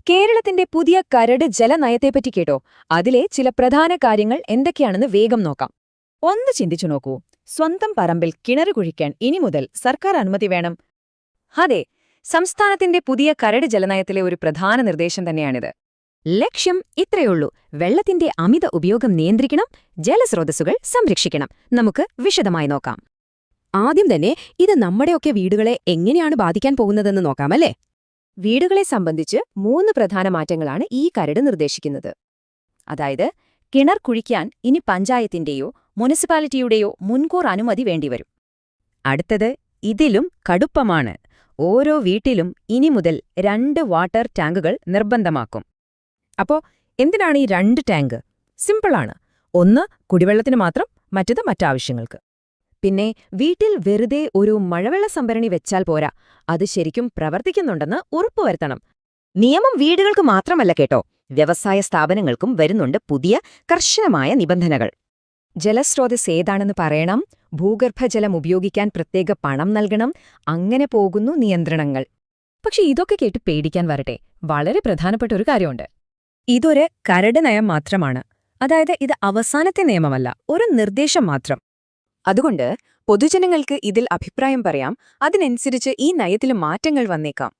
കേരളത്തിന്റെ പുതിയ കരട് ജലനയത്തെപ്പറ്റി കേട്ടോ? അതിലെ ചില പ്രധാന കാര്യങ്ങൾ എന്തൊക്കെയാണെന്ന് വേഗം നോക്കാം. ഒന്ന് ചിന്തിച്ചു നോക്കൂ. സ്വന്തം പറമ്പിൽ കിണറ് കുഴിക്കാൻ ഇനി മുതൽ സർക്കാർ അനുമതി വേണം. അതെ, സംസ്ഥാനത്തിന്റെ പുതിയ കരട് ജലനയത്തിലെ ഒരു പ്രധാന നിർദ്ദേശം തന്നെയാണിത്. ലക്ഷ്യം ഇത്രയുള്ളൂ: വെള്ളത്തിന്റെ അമിത ഉപയോഗം നിയന്ത്രിക്കണം, ജലസ്രോതസ്സുകൾ സംരക്ഷിക്കണം. നമുക്ക് വിശദമായി നോക്കാം. ആദ്യം തന്നെ ഇത് നമ്മുടെയൊക്കെ വീടുകളെ എങ്ങനെയാണ് ബാധിക്കാൻ പോകുന്നതെന്ന് നോക്കാമല്ലേ? വീടുകളെ സംബന്ധിച്ച് 3 പ്രധാന മാറ്റങ്ങളാണ് ഈ കരട് നിർദ്ദേശിക്കുന്നത്. അതായത്, കിണർ കുഴിക്കാൻ ഇനി പഞ്ചായത്തിന്റെയോ മുനിസിപ്പാലിറ്റിയുടെയോ മുൻകൂർ അനുമതി വേണ്ടിവരും. അടുത്തത് ഇതിലും കടുപ്പമാണ്. ഓരോ വീട്ടിലും ഇനി മുതൽ 2 വാട്ടർ ടാങ്കുകൾ നിർബന്ധമാക്കും. അപ്പോ എന്തിനാണ് ഈ 2 ടാങ്ക്? സിമ്പിളാണ്. ഒന്ന് കുടിവെള്ളത്തിന് മാത്രം, മറ്റത് മറ്റാവശ്യങ്ങൾക്ക്. പിന്നെ വീട്ടിൽ വെറുതെ ഒരു മഴവെള്ള സംഭരണി വെച്ചാൽ പോരാ, അത് ശരിക്കും പ്രവർത്തിക്കുന്നുണ്ടെന്ന് ഉറപ്പുവരുത്തണം. നിയമം വീടുകൾക്ക് മാത്രമല്ല കേട്ടോ, വ്യവസായ സ്ഥാപനങ്ങൾക്കും വരുന്നുണ്ട് പുതിയ കർശനമായ നിബന്ധനകൾ. ജലസ്രോതസ് ഏതാണെന്ന് പറയണം, ഭൂഗർഭജലം ഉപയോഗിക്കാൻ പ്രത്യേക പണം നൽകണം, അങ്ങനെ പോകുന്നു നിയന്ത്രണങ്ങൾ. പക്ഷെ ഇതൊക്കെ കേട്ട് പേടിക്കാൻ വരട്ടെ, വളരെ പ്രധാനപ്പെട്ട ഒരു കാര്യമുണ്ട്. ഇതൊരു കരട് നയം മാത്രമാണ്. അതായത് ഇത് അവസാനത്തെ നിയമമല്ല, ഒരു നിർദ്ദേശം മാത്രം. അതുകൊണ്ട് പൊതുജനങ്ങൾക്ക് ഇതിൽ അഭിപ്രായം പറയാം, അതിനനുസരിച്ച് ഈ നയത്തിൽ മാറ്റങ്ങൾ വന്നേക്കാം.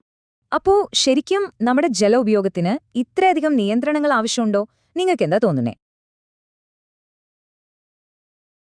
അപ്പോ ശരിക്കും നമ്മുടെ ജല ഉപയോഗത്തിന് ഇത്രയധികം നിയന്ത്രണങ്ങൾ ആവശ്യമുണ്ടോ? നിങ്ങൾക്കെന്താ തോന്നുന്നേ?